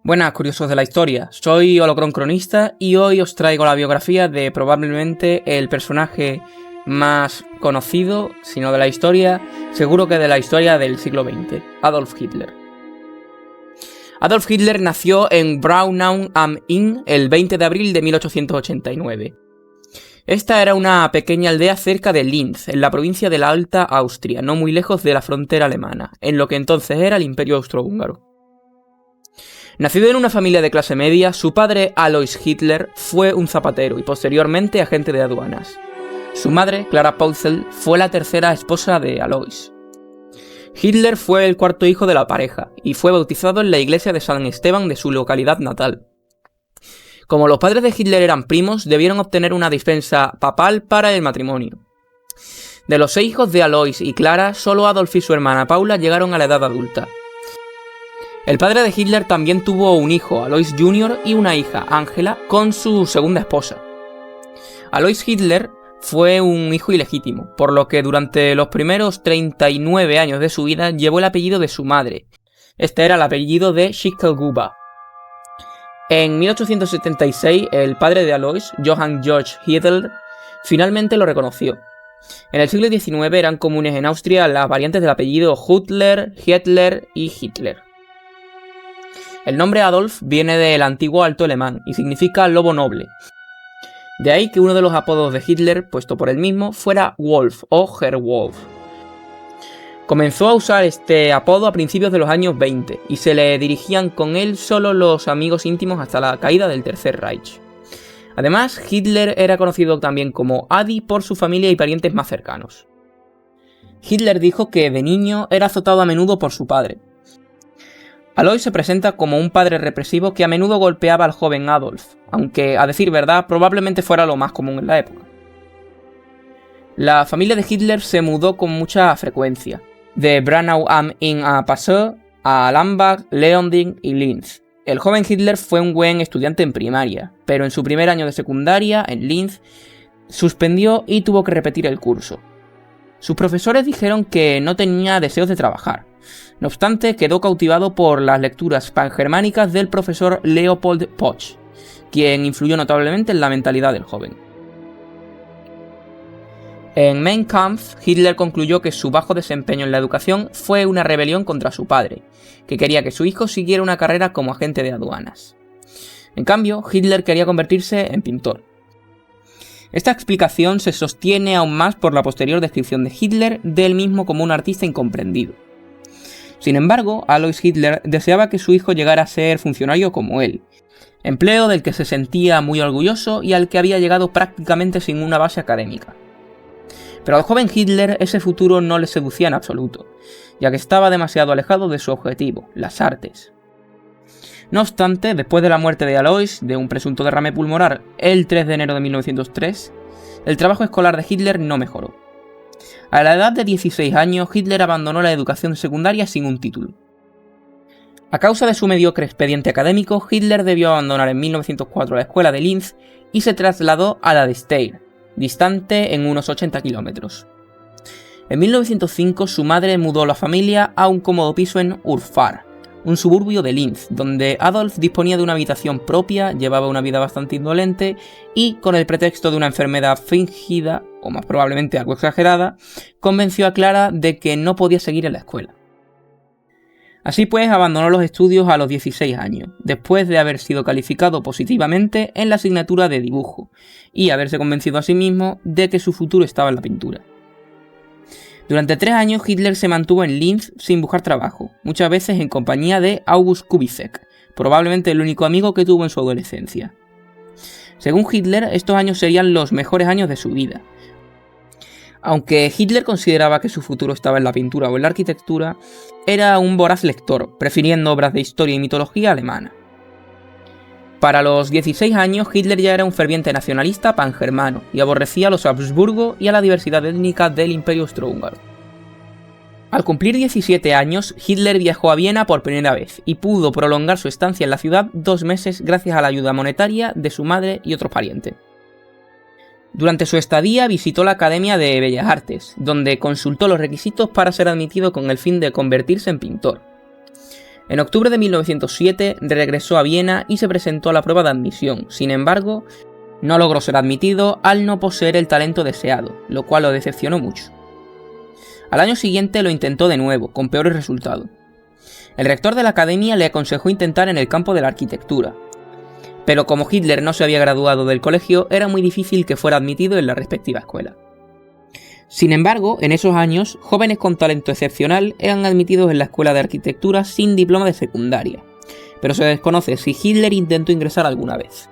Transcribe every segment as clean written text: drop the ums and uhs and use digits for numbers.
Buenas, curiosos de la historia, soy Holocron Cronista y hoy os traigo la biografía de probablemente el personaje más conocido, si no de la historia, seguro que de la historia del siglo XX, Adolf Hitler. Adolf Hitler nació en Braunau am Inn el 20 de abril de 1889. Esta era una pequeña aldea cerca de Linz, en la provincia de la Alta Austria, no muy lejos de la frontera alemana, en lo que entonces era el Imperio Austrohúngaro. Nacido en una familia de clase media, su padre Alois Hitler fue un zapatero y posteriormente agente de aduanas. Su madre, Clara Pautzel, fue la tercera esposa de Alois. Hitler fue el cuarto hijo de la pareja y fue bautizado en la iglesia de San Esteban de su localidad natal. Como los padres de Hitler eran primos, debieron obtener una dispensa papal para el matrimonio. De los 6 hijos de Alois y Clara, solo Adolf y su hermana Paula llegaron a la edad adulta. El padre de Hitler también tuvo un hijo, Alois Jr., y una hija, Angela, con su segunda esposa. Alois Hitler fue un hijo ilegítimo, por lo que durante los primeros 39 años de su vida llevó el apellido de su madre. Este era el apellido de Schicklgruber. En 1876, el padre de Alois, Johann Georg Hitler, finalmente lo reconoció. En el siglo XIX eran comunes en Austria las variantes del apellido Huttler, Hietler y Hitler. El nombre Adolf viene del antiguo alto alemán y significa lobo noble. De ahí que uno de los apodos de Hitler, puesto por él mismo, fuera Wolf o Herr Wolf. Comenzó a usar este apodo a principios de los años 20 y se le dirigían con él solo los amigos íntimos hasta la caída del Tercer Reich. Además, Hitler era conocido también como Adi por su familia y parientes más cercanos. Hitler dijo que de niño era azotado a menudo por su padre. Alois se presenta como un padre represivo que a menudo golpeaba al joven Adolf, aunque, a decir verdad, probablemente fuera lo más común en la época. La familia de Hitler se mudó con mucha frecuencia, de Braunau am Inn a Passau, a Lambach, Leonding y Linz. El joven Hitler fue un buen estudiante en primaria, pero en su primer año de secundaria, en Linz, suspendió y tuvo que repetir el curso. Sus profesores dijeron que no tenía deseos de trabajar. No obstante, quedó cautivado por las lecturas pangermánicas del profesor Leopold Poch, quien influyó notablemente en la mentalidad del joven. En Mein Kampf, Hitler concluyó que su bajo desempeño en la educación fue una rebelión contra su padre, que quería que su hijo siguiera una carrera como agente de aduanas. En cambio, Hitler quería convertirse en pintor. Esta explicación se sostiene aún más por la posterior descripción de Hitler de él mismo como un artista incomprendido. Sin embargo, Alois Hitler deseaba que su hijo llegara a ser funcionario como él, empleo del que se sentía muy orgulloso y al que había llegado prácticamente sin una base académica. Pero al joven Hitler ese futuro no le seducía en absoluto, ya que estaba demasiado alejado de su objetivo, las artes. No obstante, después de la muerte de Alois, de un presunto derrame pulmonar el 3 de enero de 1903, el trabajo escolar de Hitler no mejoró. A la edad de 16 años, Hitler abandonó la educación secundaria sin un título. A causa de su mediocre expediente académico, Hitler debió abandonar en 1904 la escuela de Linz y se trasladó a la de Steyr, distante en unos 80 kilómetros. En 1905 su madre mudó a la familia a un cómodo piso en Urfahr, un suburbio de Linz, donde Adolf disponía de una habitación propia, llevaba una vida bastante indolente y, con el pretexto de una enfermedad fingida, o más probablemente algo exagerada, convenció a Clara de que no podía seguir en la escuela. Así pues, abandonó los estudios a los 16 años, después de haber sido calificado positivamente en la asignatura de dibujo, y haberse convencido a sí mismo de que su futuro estaba en la pintura. Durante 3 años Hitler se mantuvo en Linz sin buscar trabajo, muchas veces en compañía de August Kubizek, probablemente el único amigo que tuvo en su adolescencia. Según Hitler, estos años serían los mejores años de su vida. Aunque Hitler consideraba que su futuro estaba en la pintura o en la arquitectura, era un voraz lector, prefiriendo obras de historia y mitología alemana. Para los 16 años, Hitler ya era un ferviente nacionalista pangermano y aborrecía a los Habsburgo y a la diversidad étnica del Imperio Austrohúngaro. Al cumplir 17 años, Hitler viajó a Viena por primera vez y pudo prolongar su estancia en la ciudad 2 meses gracias a la ayuda monetaria de su madre y otros parientes. Durante su estadía visitó la Academia de Bellas Artes, donde consultó los requisitos para ser admitido con el fin de convertirse en pintor. En octubre de 1907 regresó a Viena y se presentó a la prueba de admisión. Sin embargo, no logró ser admitido al no poseer el talento deseado, lo cual lo decepcionó mucho. Al año siguiente lo intentó de nuevo, con peores resultados. El rector de la academia le aconsejó intentar en el campo de la arquitectura, pero como Hitler no se había graduado del colegio, era muy difícil que fuera admitido en la respectiva escuela. Sin embargo, en esos años, jóvenes con talento excepcional eran admitidos en la escuela de arquitectura sin diploma de secundaria, pero se desconoce si Hitler intentó ingresar alguna vez.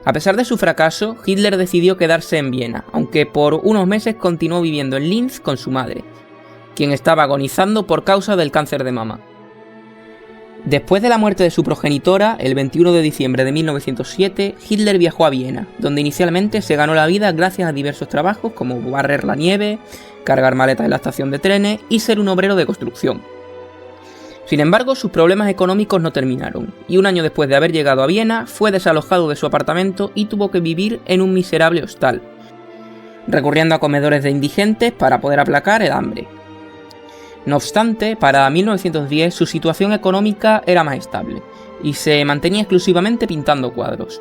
A pesar de su fracaso, Hitler decidió quedarse en Viena, aunque por unos meses continuó viviendo en Linz con su madre, quien estaba agonizando por causa del cáncer de mama. Después de la muerte de su progenitora, el 21 de diciembre de 1907, Hitler viajó a Viena, donde inicialmente se ganó la vida gracias a diversos trabajos como barrer la nieve, cargar maletas en la estación de trenes y ser un obrero de construcción. Sin embargo, sus problemas económicos no terminaron, y un año después de haber llegado a Viena, fue desalojado de su apartamento y tuvo que vivir en un miserable hostal, recurriendo a comedores de indigentes para poder aplacar el hambre. No obstante, para 1910 su situación económica era más estable, y se mantenía exclusivamente pintando cuadros.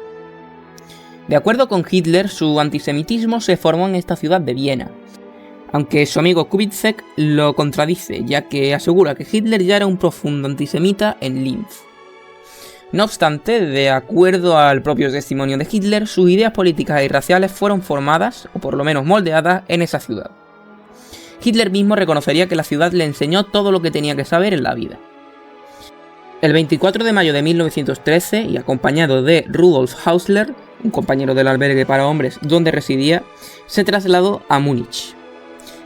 De acuerdo con Hitler, su antisemitismo se formó en esta ciudad de Viena, aunque su amigo Kubitschek lo contradice, ya que asegura que Hitler ya era un profundo antisemita en Linz. No obstante, de acuerdo al propio testimonio de Hitler, sus ideas políticas y raciales fueron formadas, o por lo menos moldeadas, en esa ciudad. Hitler mismo reconocería que la ciudad le enseñó todo lo que tenía que saber en la vida. El 24 de mayo de 1913, y acompañado de Rudolf Hausler, un compañero del albergue para hombres donde residía, se trasladó a Múnich.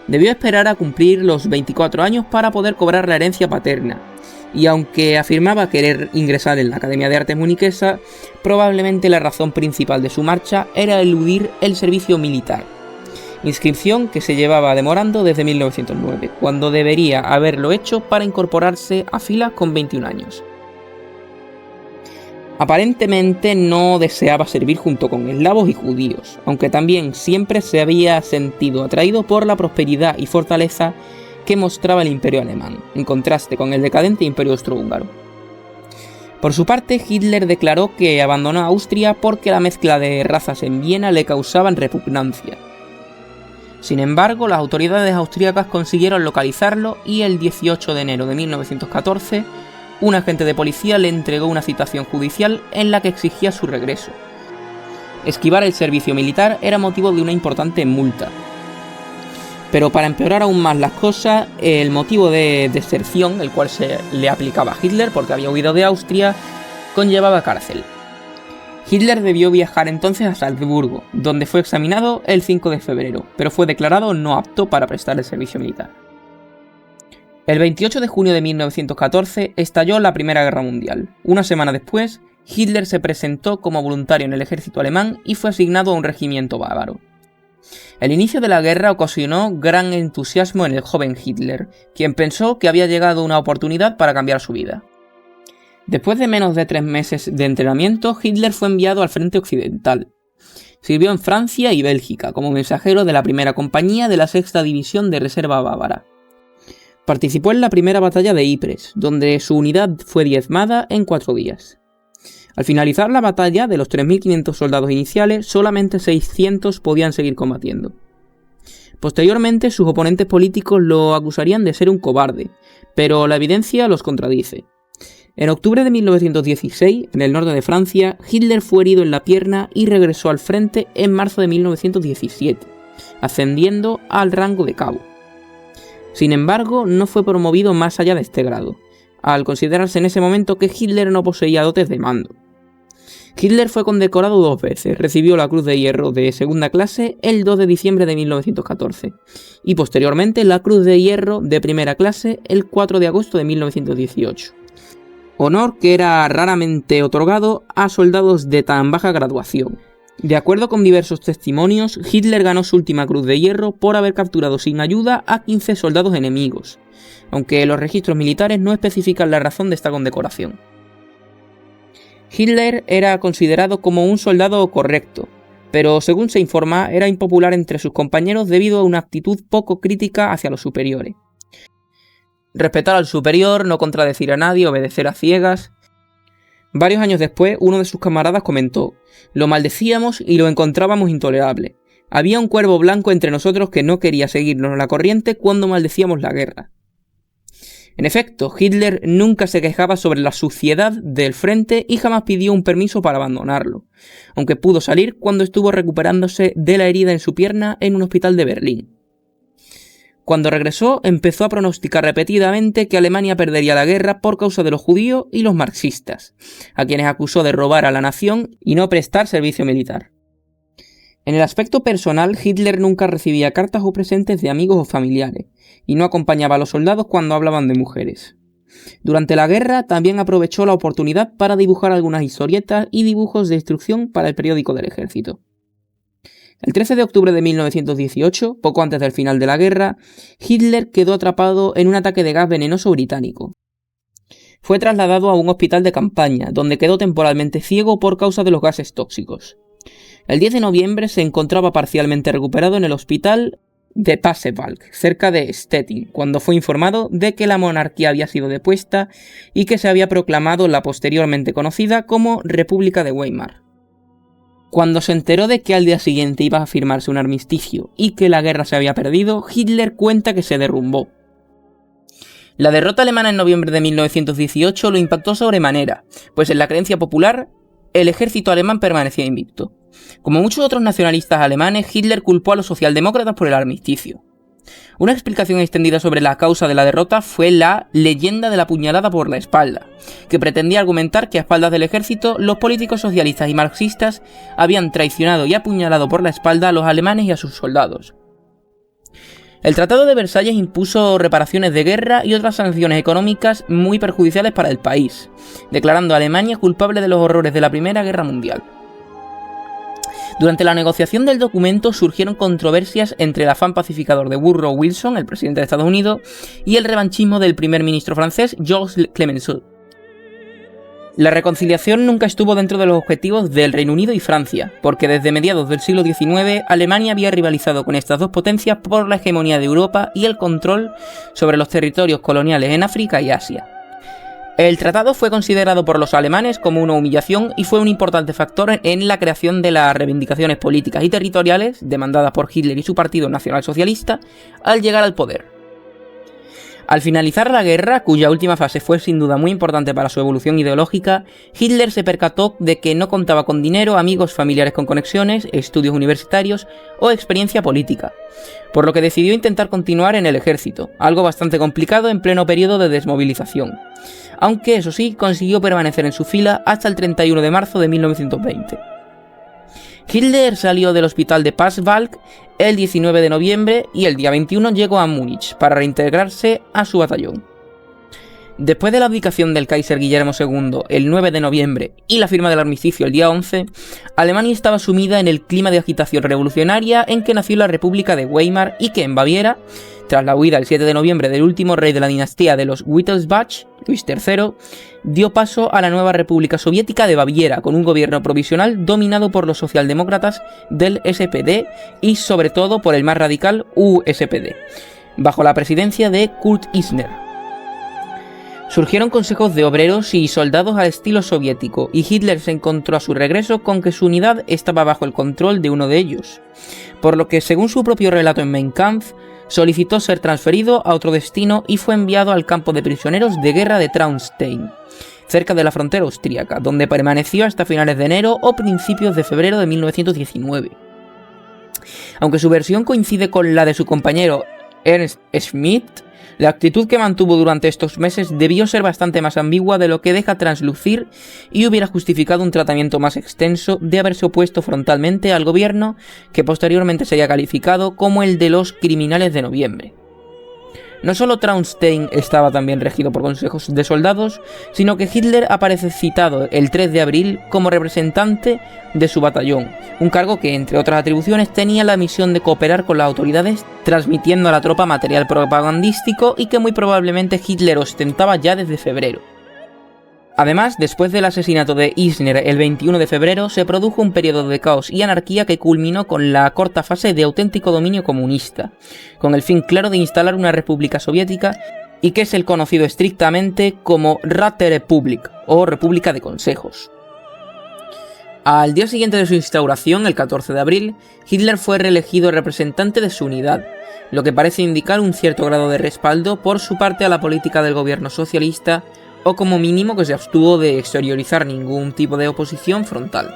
Debió esperar a cumplir los 24 años para poder cobrar la herencia paterna, y aunque afirmaba querer ingresar en la Academia de Artes muniquesa, probablemente la razón principal de su marcha era eludir el servicio militar, inscripción que se llevaba demorando desde 1909, cuando debería haberlo hecho para incorporarse a filas con 21 años. Aparentemente no deseaba servir junto con eslavos y judíos, aunque también siempre se había sentido atraído por la prosperidad y fortaleza que mostraba el imperio alemán, en contraste con el decadente imperio austrohúngaro. Por su parte, Hitler declaró que abandonó Austria porque la mezcla de razas en Viena le causaban repugnancia. Sin embargo, las autoridades austríacas consiguieron localizarlo y el 18 de enero de 1914, un agente de policía le entregó una citación judicial en la que exigía su regreso. Esquivar el servicio militar era motivo de una importante multa. Pero para empeorar aún más las cosas, el motivo de deserción, el cual se le aplicaba a Hitler porque había huido de Austria, conllevaba cárcel. Hitler debió viajar entonces a Salzburgo, donde fue examinado el 5 de febrero, pero fue declarado no apto para prestar el servicio militar. El 28 de junio de 1914 estalló la Primera Guerra Mundial. Una semana después, Hitler se presentó como voluntario en el ejército alemán y fue asignado a un regimiento bávaro. El inicio de la guerra ocasionó gran entusiasmo en el joven Hitler, quien pensó que había llegado una oportunidad para cambiar su vida. Después de menos de 3 meses de entrenamiento, Hitler fue enviado al frente occidental. Sirvió en Francia y Bélgica como mensajero de la primera compañía de la 6ª División de Reserva Bávara. Participó en la primera batalla de Ypres, donde su unidad fue diezmada en 4 días. Al finalizar la batalla, de los 3.500 soldados iniciales, solamente 600 podían seguir combatiendo. Posteriormente, sus oponentes políticos lo acusarían de ser un cobarde, pero la evidencia los contradice. En octubre de 1916, en el norte de Francia, Hitler fue herido en la pierna y regresó al frente en marzo de 1917, ascendiendo al rango de cabo. Sin embargo, no fue promovido más allá de este grado, al considerarse en ese momento que Hitler no poseía dotes de mando. Hitler fue condecorado 2 veces, recibió la Cruz de Hierro de segunda clase el 2 de diciembre de 1914 y posteriormente la Cruz de Hierro de primera clase el 4 de agosto de 1918. Honor que era raramente otorgado a soldados de tan baja graduación. De acuerdo con diversos testimonios, Hitler ganó su última Cruz de Hierro por haber capturado sin ayuda a 15 soldados enemigos, aunque los registros militares no especifican la razón de esta condecoración. Hitler era considerado como un soldado correcto, pero según se informa era impopular entre sus compañeros debido a una actitud poco crítica hacia los superiores. respetar al superior, no contradecir a nadie, obedecer a ciegas. Varios años después, uno de sus camaradas comentó: lo maldecíamos y lo encontrábamos intolerable. Había un cuervo blanco entre nosotros que no quería seguirnos la corriente cuando maldecíamos la guerra. En efecto, Hitler nunca se quejaba sobre la suciedad del frente y jamás pidió un permiso para abandonarlo, aunque pudo salir cuando estuvo recuperándose de la herida en su pierna en un hospital de Berlín. Cuando regresó, empezó a pronosticar repetidamente que Alemania perdería la guerra por causa de los judíos y los marxistas, a quienes acusó de robar a la nación y no prestar servicio militar. En el aspecto personal, Hitler nunca recibía cartas o presentes de amigos o familiares, y no acompañaba a los soldados cuando hablaban de mujeres. Durante la guerra también aprovechó la oportunidad para dibujar algunas historietas y dibujos de instrucción para el periódico del ejército. El 13 de octubre de 1918, poco antes del final de la guerra, Hitler quedó atrapado en un ataque de gas venenoso británico. Fue trasladado a un hospital de campaña, donde quedó temporalmente ciego por causa de los gases tóxicos. El 10 de noviembre se encontraba parcialmente recuperado en el hospital de Pasewalk, cerca de Stettin, cuando fue informado de que la monarquía había sido depuesta y que se había proclamado la posteriormente conocida como República de Weimar. Cuando se enteró de que al día siguiente iba a firmarse un armisticio y que la guerra se había perdido, Hitler cuenta que se derrumbó. La derrota alemana en noviembre de 1918 lo impactó sobremanera, pues en la creencia popular, el ejército alemán permanecía invicto. Como muchos otros nacionalistas alemanes, Hitler culpó a los socialdemócratas por el armisticio. Una explicación extendida sobre la causa de la derrota fue la leyenda de la puñalada por la espalda, que pretendía argumentar que a espaldas del ejército los políticos socialistas y marxistas habían traicionado y apuñalado por la espalda a los alemanes y a sus soldados. El Tratado de Versalles impuso reparaciones de guerra y otras sanciones económicas muy perjudiciales para el país, declarando a Alemania culpable de los horrores de la Primera Guerra Mundial. Durante la negociación del documento surgieron controversias entre el afán pacificador de Woodrow Wilson, el presidente de Estados Unidos, y el revanchismo del primer ministro francés Georges Clemenceau. La reconciliación nunca estuvo dentro de los objetivos del Reino Unido y Francia, porque desde mediados del siglo XIX Alemania había rivalizado con estas dos potencias por la hegemonía de Europa y el control sobre los territorios coloniales en África y Asia. El tratado fue considerado por los alemanes como una humillación y fue un importante factor en la creación de las reivindicaciones políticas y territoriales demandadas por Hitler y su Partido Nacionalsocialista al llegar al poder. Al finalizar la guerra, cuya última fase fue sin duda muy importante para su evolución ideológica, Hitler se percató de que no contaba con dinero, amigos, familiares con conexiones, estudios universitarios o experiencia política, por lo que decidió intentar continuar en el ejército, algo bastante complicado en pleno periodo de desmovilización, aunque eso sí, consiguió permanecer en su fila hasta el 31 de marzo de 1920. Hitler salió del hospital de Pasewalk el 19 de noviembre y el día 21 llegó a Múnich para reintegrarse a su batallón. Después de la abdicación del Kaiser Guillermo II el 9 de noviembre y la firma del armisticio el día 11, Alemania estaba sumida en el clima de agitación revolucionaria en que nació la República de Weimar y que en Baviera, tras la huida el 7 de noviembre del último rey de la dinastía de los Wittelsbach, Luis III, dio paso a la nueva República Soviética de Baviera, con un gobierno provisional dominado por los socialdemócratas del SPD y sobre todo por el más radical USPD, bajo la presidencia de Kurt Eisner. Surgieron consejos de obreros y soldados al estilo soviético, y Hitler se encontró a su regreso con que su unidad estaba bajo el control de uno de ellos, por lo que, según su propio relato en Mein Kampf, solicitó ser transferido a otro destino y fue enviado al campo de prisioneros de guerra de Traunstein, cerca de la frontera austríaca, donde permaneció hasta finales de enero o principios de febrero de 1919. Aunque su versión coincide con la de su compañero Ernst Schmidt, la actitud que mantuvo durante estos meses debió ser bastante más ambigua de lo que deja traslucir y hubiera justificado un tratamiento más extenso de haberse opuesto frontalmente al gobierno que posteriormente sería calificado como el de los criminales de noviembre. No solo Traunstein estaba también regido por consejos de soldados, sino que Hitler aparece citado el 3 de abril como representante de su batallón, un cargo que, entre otras atribuciones, tenía la misión de cooperar con las autoridades transmitiendo a la tropa material propagandístico y que muy probablemente Hitler ostentaba ya desde febrero. Además, después del asesinato de Eisner el 21 de febrero, se produjo un periodo de caos y anarquía que culminó con la corta fase de auténtico dominio comunista, con el fin claro de instalar una república soviética y que es el conocido estrictamente como Räterepublik o República de Consejos. Al día siguiente de su instauración, el 14 de abril, Hitler fue reelegido representante de su unidad, lo que parece indicar un cierto grado de respaldo por su parte a la política del gobierno socialista, o como mínimo que se abstuvo de exteriorizar ningún tipo de oposición frontal.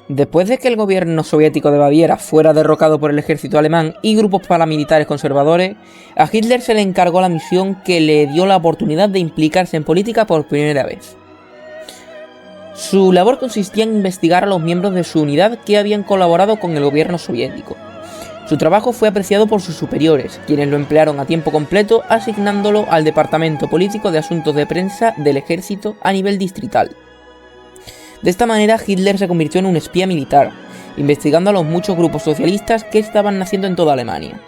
Después de que el gobierno soviético de Baviera fuera derrocado por el ejército alemán y grupos paramilitares conservadores, a Hitler se le encargó la misión que le dio la oportunidad de implicarse en política por primera vez. Su labor consistía en investigar a los miembros de su unidad que habían colaborado con el gobierno soviético. Su trabajo fue apreciado por sus superiores, quienes lo emplearon a tiempo completo asignándolo al Departamento Político de Asuntos de Prensa del Ejército a nivel distrital. De esta manera Hitler se convirtió en un espía militar, investigando a los muchos grupos socialistas que estaban naciendo en toda Alemania.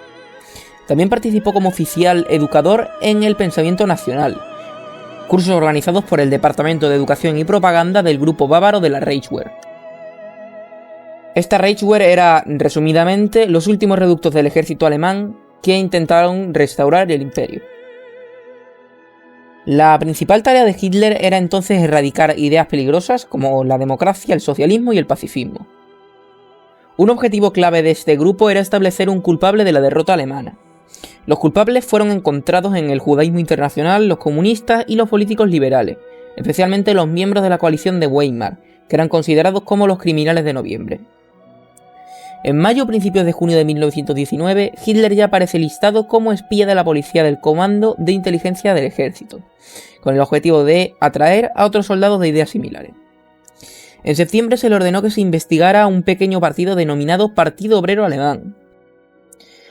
También participó como oficial educador en el Pensamiento Nacional, cursos organizados por el Departamento de Educación y Propaganda del grupo bávaro de la Reichswehr. Esta Reichswehr era, resumidamente, los últimos reductos del ejército alemán que intentaron restaurar el imperio. La principal tarea de Hitler era entonces erradicar ideas peligrosas como la democracia, el socialismo y el pacifismo. Un objetivo clave de este grupo era establecer un culpable de la derrota alemana. Los culpables fueron encontrados en el judaísmo internacional, los comunistas y los políticos liberales, especialmente los miembros de la coalición de Weimar, que eran considerados como los criminales de noviembre. En mayo o principios de junio de 1919, Hitler ya aparece listado como espía de la policía del Comando de Inteligencia del Ejército, con el objetivo de atraer a otros soldados de ideas similares. En septiembre se le ordenó que se investigara a un pequeño partido denominado Partido Obrero Alemán.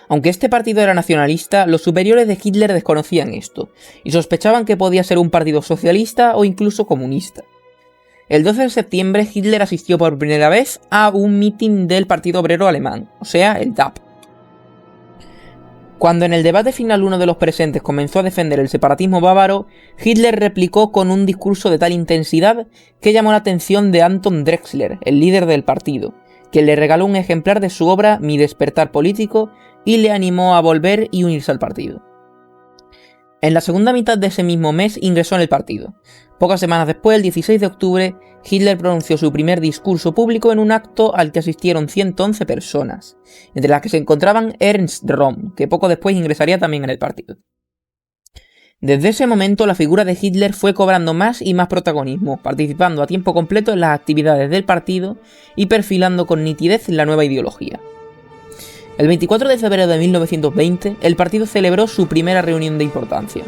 Aunque este partido era nacionalista, los superiores de Hitler desconocían esto, y sospechaban que podía ser un partido socialista o incluso comunista. El 12 de septiembre Hitler asistió por primera vez a un mitin del Partido Obrero Alemán, o sea, el DAP. Cuando en el debate final uno de los presentes comenzó a defender el separatismo bávaro, Hitler replicó con un discurso de tal intensidad que llamó la atención de Anton Drexler, el líder del partido, quien le regaló un ejemplar de su obra Mi despertar político y le animó a volver y unirse al partido. En la segunda mitad de ese mismo mes ingresó en el partido. Pocas semanas después, el 16 de octubre, Hitler pronunció su primer discurso público en un acto al que asistieron 111 personas, entre las que se encontraban Ernst Röhm, que poco después ingresaría también en el partido. Desde ese momento, la figura de Hitler fue cobrando más y más protagonismo, participando a tiempo completo en las actividades del partido y perfilando con nitidez la nueva ideología. El 24 de febrero de 1920, el partido celebró su primera reunión de importancia.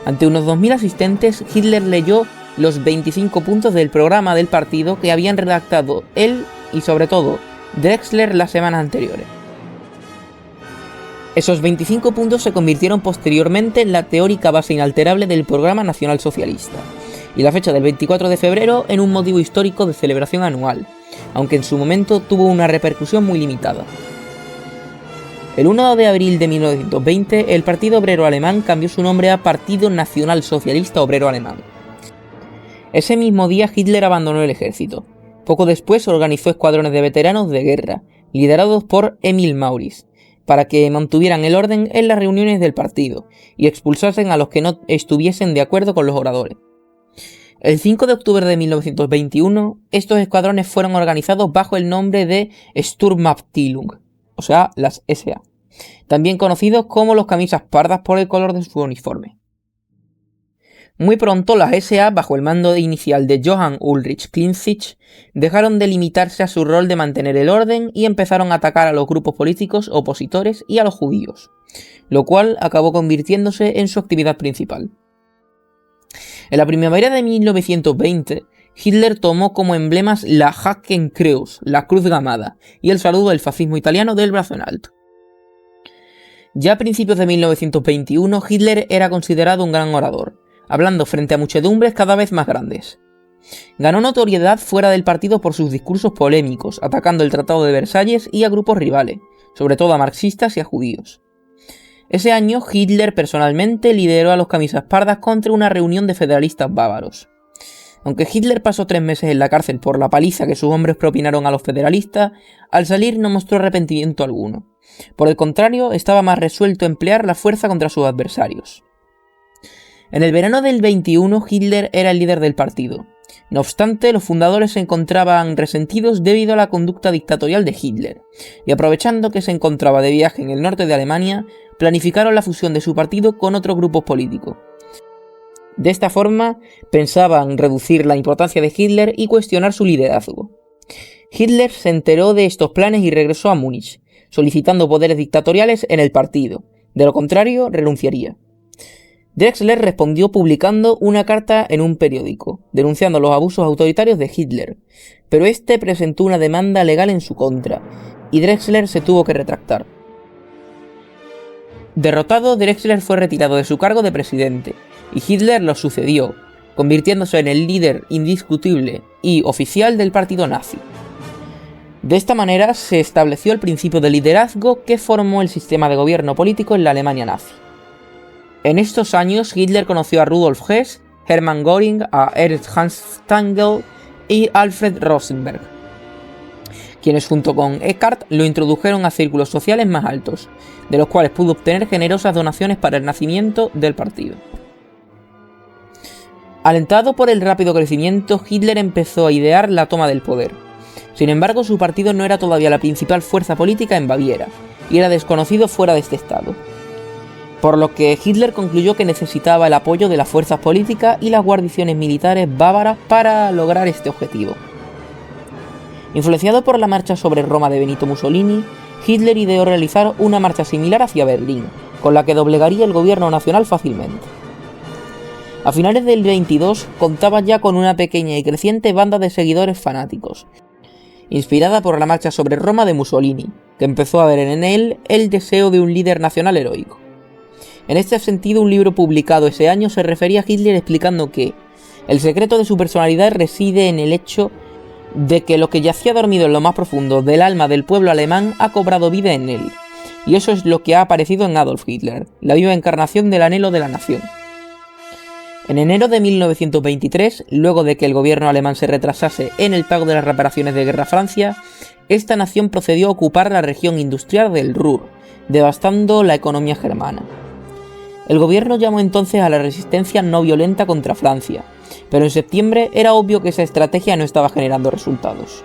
Ante unos 2000 asistentes, Hitler leyó los 25 puntos del programa del partido que habían redactado él y, sobre todo, Drexler las semanas anteriores. Esos 25 puntos se convirtieron posteriormente en la teórica base inalterable del programa nacional socialista, y la fecha del 24 de febrero en un motivo histórico de celebración anual, aunque en su momento tuvo una repercusión muy limitada. El 1 de abril de 1920, el Partido Obrero Alemán cambió su nombre a Partido Nacional Socialista Obrero Alemán. Ese mismo día Hitler abandonó el ejército. Poco después organizó escuadrones de veteranos de guerra, liderados por Emil Maurice, para que mantuvieran el orden en las reuniones del partido y expulsasen a los que no estuviesen de acuerdo con los oradores. El 5 de octubre de 1921, estos escuadrones fueron organizados bajo el nombre de Sturmabteilung, o sea, las SA, también conocidos como los camisas pardas por el color de su uniforme. Muy pronto las SA, bajo el mando inicial de Johann Ulrich Klinzich, dejaron de limitarse a su rol de mantener el orden y empezaron a atacar a los grupos políticos opositores y a los judíos, lo cual acabó convirtiéndose en su actividad principal. En la primavera de 1920, Hitler tomó como emblemas la Hakenkreuz, la cruz gamada, y el saludo del fascismo italiano del brazo en alto. Ya a principios de 1921, Hitler era considerado un gran orador, hablando frente a muchedumbres cada vez más grandes. Ganó notoriedad fuera del partido por sus discursos polémicos, atacando el Tratado de Versalles y a grupos rivales, sobre todo a marxistas y a judíos. Ese año, Hitler personalmente lideró a los camisas pardas contra una reunión de federalistas bávaros. Aunque Hitler pasó 3 meses en la cárcel por la paliza que sus hombres propinaron a los federalistas, al salir no mostró arrepentimiento alguno. Por el contrario, estaba más resuelto a emplear la fuerza contra sus adversarios. En el verano del 21, Hitler era el líder del partido. No obstante, los fundadores se encontraban resentidos debido a la conducta dictatorial de Hitler, y aprovechando que se encontraba de viaje en el norte de Alemania, planificaron la fusión de su partido con otros grupos políticos. De esta forma, pensaban reducir la importancia de Hitler y cuestionar su liderazgo. Hitler se enteró de estos planes y regresó a Múnich, solicitando poderes dictatoriales en el partido. De lo contrario, renunciaría. Drexler respondió publicando una carta en un periódico, denunciando los abusos autoritarios de Hitler, pero este presentó una demanda legal en su contra, y Drexler se tuvo que retractar. Derrotado, Drexler fue retirado de su cargo de presidente, y Hitler lo sucedió, convirtiéndose en el líder indiscutible y oficial del partido nazi. De esta manera se estableció el principio de liderazgo que formó el sistema de gobierno político en la Alemania nazi. En estos años, Hitler conoció a Rudolf Hess, Hermann Göring, a Ernst Hans Stangl y Alfred Rosenberg, quienes junto con Eckart lo introdujeron a círculos sociales más altos, de los cuales pudo obtener generosas donaciones para el nacimiento del partido. Alentado por el rápido crecimiento, Hitler empezó a idear la toma del poder. Sin embargo, su partido no era todavía la principal fuerza política en Baviera, y era desconocido fuera de este estado. Por lo que Hitler concluyó que necesitaba el apoyo de las fuerzas políticas y las guarniciones militares bávaras para lograr este objetivo. Influenciado por la marcha sobre Roma de Benito Mussolini, Hitler ideó realizar una marcha similar hacia Berlín, con la que doblegaría el gobierno nacional fácilmente. A finales del 22 contaba ya con una pequeña y creciente banda de seguidores fanáticos, inspirada por la marcha sobre Roma de Mussolini, que empezó a ver en él el deseo de un líder nacional heroico. En este sentido, un libro publicado ese año se refería a Hitler explicando que el secreto de su personalidad reside en el hecho de que lo que yacía dormido en lo más profundo del alma del pueblo alemán ha cobrado vida en él, y eso es lo que ha aparecido en Adolf Hitler, la viva encarnación del anhelo de la nación. En enero de 1923, luego de que el gobierno alemán se retrasase en el pago de las reparaciones de guerra a Francia, esta nación procedió a ocupar la región industrial del Ruhr, devastando la economía germana. El gobierno llamó entonces a la resistencia no violenta contra Francia, pero en septiembre era obvio que esa estrategia no estaba generando resultados.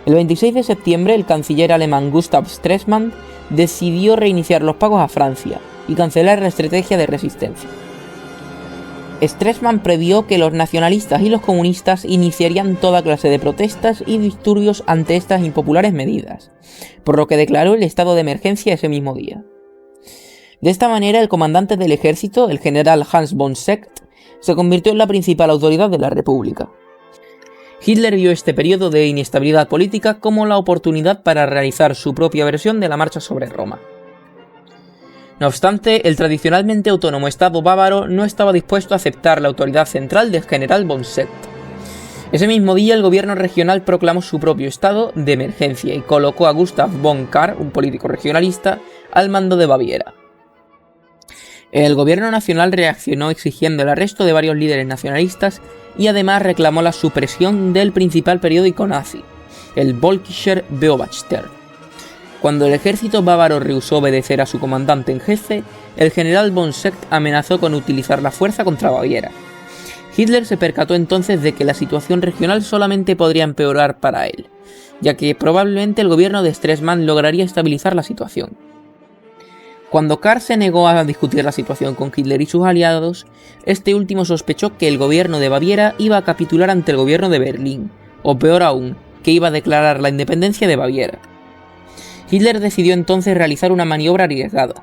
El 26 de septiembre, el canciller alemán Gustav Stresemann decidió reiniciar los pagos a Francia y cancelar la estrategia de resistencia. Stresemann previó que los nacionalistas y los comunistas iniciarían toda clase de protestas y disturbios ante estas impopulares medidas, por lo que declaró el estado de emergencia ese mismo día. De esta manera, el comandante del ejército, el general Hans von Seeckt, se convirtió en la principal autoridad de la República. Hitler vio este periodo de inestabilidad política como la oportunidad para realizar su propia versión de la marcha sobre Roma. No obstante, el tradicionalmente autónomo Estado bávaro no estaba dispuesto a aceptar la autoridad central del general von Seeckt. Ese mismo día, el gobierno regional proclamó su propio estado de emergencia y colocó a Gustav von Kahr, un político regionalista, al mando de Baviera. El gobierno nacional reaccionó exigiendo el arresto de varios líderes nacionalistas y además reclamó la supresión del principal periódico nazi, el Völkischer Beobachter. Cuando el ejército bávaro rehusó obedecer a su comandante en jefe, el general von Seeckt amenazó con utilizar la fuerza contra Baviera. Hitler se percató entonces de que la situación regional solamente podría empeorar para él, ya que probablemente el gobierno de Stresemann lograría estabilizar la situación. Cuando Kahr se negó a discutir la situación con Hitler y sus aliados, este último sospechó que el gobierno de Baviera iba a capitular ante el gobierno de Berlín, o peor aún, que iba a declarar la independencia de Baviera. Hitler decidió entonces realizar una maniobra arriesgada.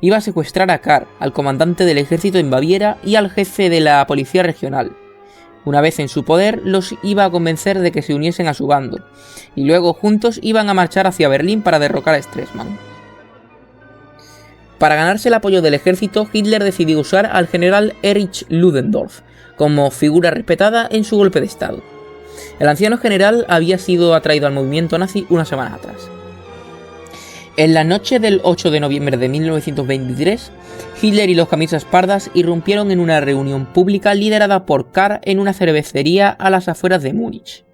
Iba a secuestrar a Kahr, al comandante del ejército en Baviera y al jefe de la policía regional. Una vez en su poder, los iba a convencer de que se uniesen a su bando, y luego juntos iban a marchar hacia Berlín para derrocar a Stresemann. Para ganarse el apoyo del ejército, Hitler decidió usar al general Erich Ludendorff como figura respetada en su golpe de estado. El anciano general había sido atraído al movimiento nazi unas semanas atrás. En la noche del 8 de noviembre de 1923, Hitler y los camisas pardas irrumpieron en una reunión pública liderada por Kahr en una cervecería a las afueras de Múnich.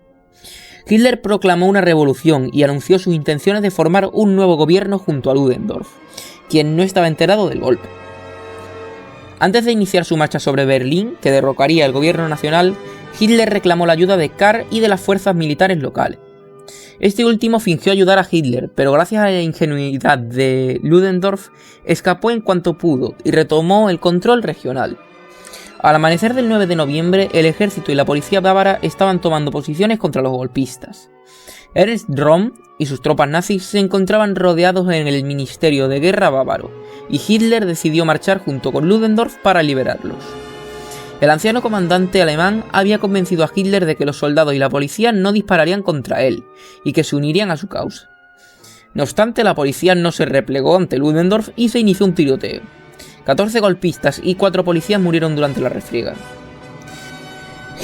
Hitler proclamó una revolución y anunció sus intenciones de formar un nuevo gobierno junto a Ludendorff, quien no estaba enterado del golpe. Antes de iniciar su marcha sobre Berlín, que derrocaría el gobierno nacional, Hitler reclamó la ayuda de Kahr y de las fuerzas militares locales. Este último fingió ayudar a Hitler, pero gracias a la ingenuidad de Ludendorff, escapó en cuanto pudo y retomó el control regional. Al amanecer del 9 de noviembre, el ejército y la policía bávara estaban tomando posiciones contra los golpistas. Ernst Röhm y sus tropas nazis se encontraban rodeados en el Ministerio de Guerra bávaro, y Hitler decidió marchar junto con Ludendorff para liberarlos. El anciano comandante alemán había convencido a Hitler de que los soldados y la policía no dispararían contra él, y que se unirían a su causa. No obstante, la policía no se replegó ante Ludendorff y se inició un tiroteo. 14 golpistas y 4 policías murieron durante la refriega.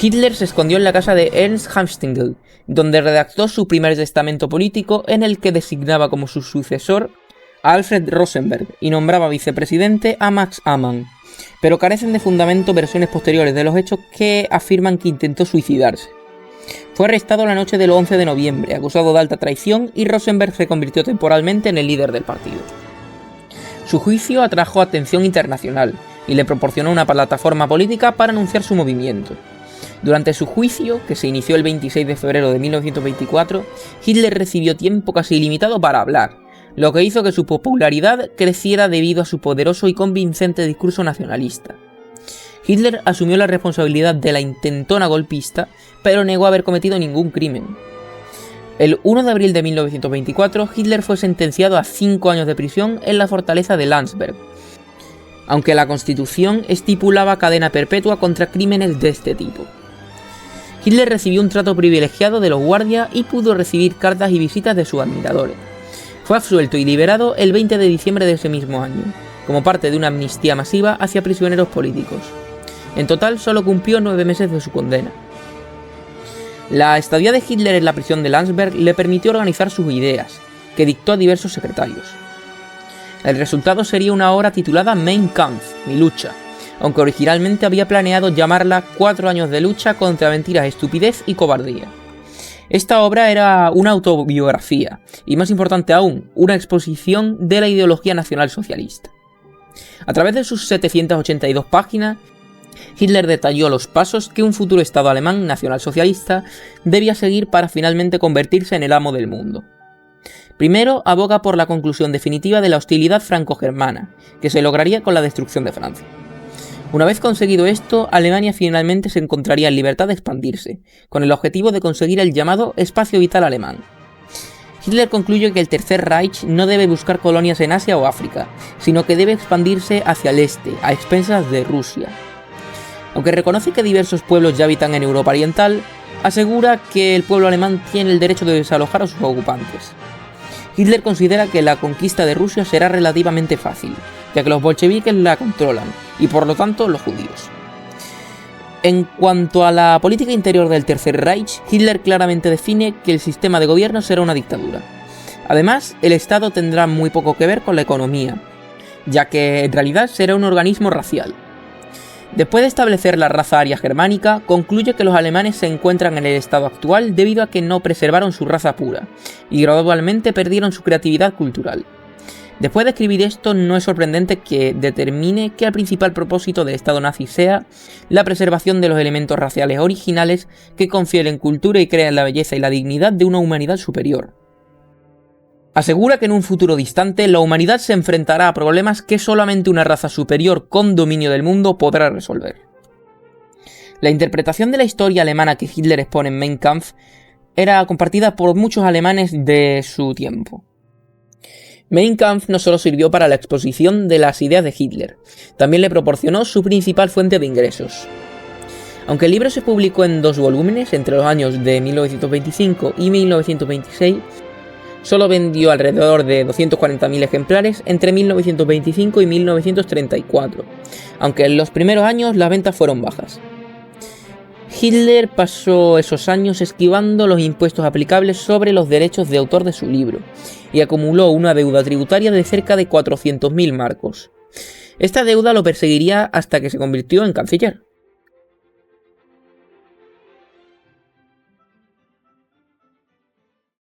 Hitler se escondió en la casa de Ernst Hamstingel, donde redactó su primer testamento político en el que designaba como su sucesor a Alfred Rosenberg y nombraba vicepresidente a Max Amann, pero carecen de fundamento versiones posteriores de los hechos que afirman que intentó suicidarse. Fue arrestado la noche del 11 de noviembre, acusado de alta traición, y Rosenberg se convirtió temporalmente en el líder del partido. Su juicio atrajo atención internacional y le proporcionó una plataforma política para anunciar su movimiento. Durante su juicio, que se inició el 26 de febrero de 1924, Hitler recibió tiempo casi ilimitado para hablar, lo que hizo que su popularidad creciera debido a su poderoso y convincente discurso nacionalista. Hitler asumió la responsabilidad de la intentona golpista, pero negó haber cometido ningún crimen. El 1 de abril de 1924, Hitler fue sentenciado a 5 años de prisión en la fortaleza de Landsberg, aunque la Constitución estipulaba cadena perpetua contra crímenes de este tipo. Hitler recibió un trato privilegiado de los guardias y pudo recibir cartas y visitas de sus admiradores. Fue absuelto y liberado el 20 de diciembre de ese mismo año, como parte de una amnistía masiva hacia prisioneros políticos. En total, solo cumplió 9 meses de su condena. La estadía de Hitler en la prisión de Landsberg le permitió organizar sus ideas, que dictó a diversos secretarios. El resultado sería una obra titulada Mein Kampf, mi lucha, aunque originalmente había planeado llamarla 4 años de lucha contra mentiras, estupidez y cobardía. Esta obra era una autobiografía, y más importante aún, una exposición de la ideología nacionalsocialista. A través de sus 782 páginas, Hitler detalló los pasos que un futuro Estado alemán nacionalsocialista debía seguir para finalmente convertirse en el amo del mundo. Primero, aboga por la conclusión definitiva de la hostilidad franco-germana, que se lograría con la destrucción de Francia. Una vez conseguido esto, Alemania finalmente se encontraría en libertad de expandirse, con el objetivo de conseguir el llamado espacio vital alemán. Hitler concluye que el Tercer Reich no debe buscar colonias en Asia o África, sino que debe expandirse hacia el este, a expensas de Rusia. Aunque reconoce que diversos pueblos ya habitan en Europa Oriental, asegura que el pueblo alemán tiene el derecho de desalojar a sus ocupantes. Hitler considera que la conquista de Rusia será relativamente fácil, ya que los bolcheviques la controlan, y por lo tanto los judíos. En cuanto a la política interior del Tercer Reich, Hitler claramente define que el sistema de gobierno será una dictadura. Además, el Estado tendrá muy poco que ver con la economía, ya que en realidad será un organismo racial. Después de establecer la raza aria germánica, concluye que los alemanes se encuentran en el estado actual debido a que no preservaron su raza pura, y gradualmente perdieron su creatividad cultural. Después de escribir esto, no es sorprendente que determine que el principal propósito del Estado nazi sea la preservación de los elementos raciales originales que confieren cultura y crean la belleza y la dignidad de una humanidad superior. Asegura que en un futuro distante la humanidad se enfrentará a problemas que solamente una raza superior con dominio del mundo podrá resolver. La interpretación de la historia alemana que Hitler expone en Mein Kampf era compartida por muchos alemanes de su tiempo. Mein Kampf no solo sirvió para la exposición de las ideas de Hitler, también le proporcionó su principal fuente de ingresos. Aunque el libro se publicó en 2 volúmenes entre los años de 1925 y 1926, solo vendió alrededor de 240.000 ejemplares entre 1925 y 1934, aunque en los primeros años las ventas fueron bajas. Hitler pasó esos años esquivando los impuestos aplicables sobre los derechos de autor de su libro y acumuló una deuda tributaria de cerca de 400.000 marcos. Esta deuda lo perseguiría hasta que se convirtió en canciller.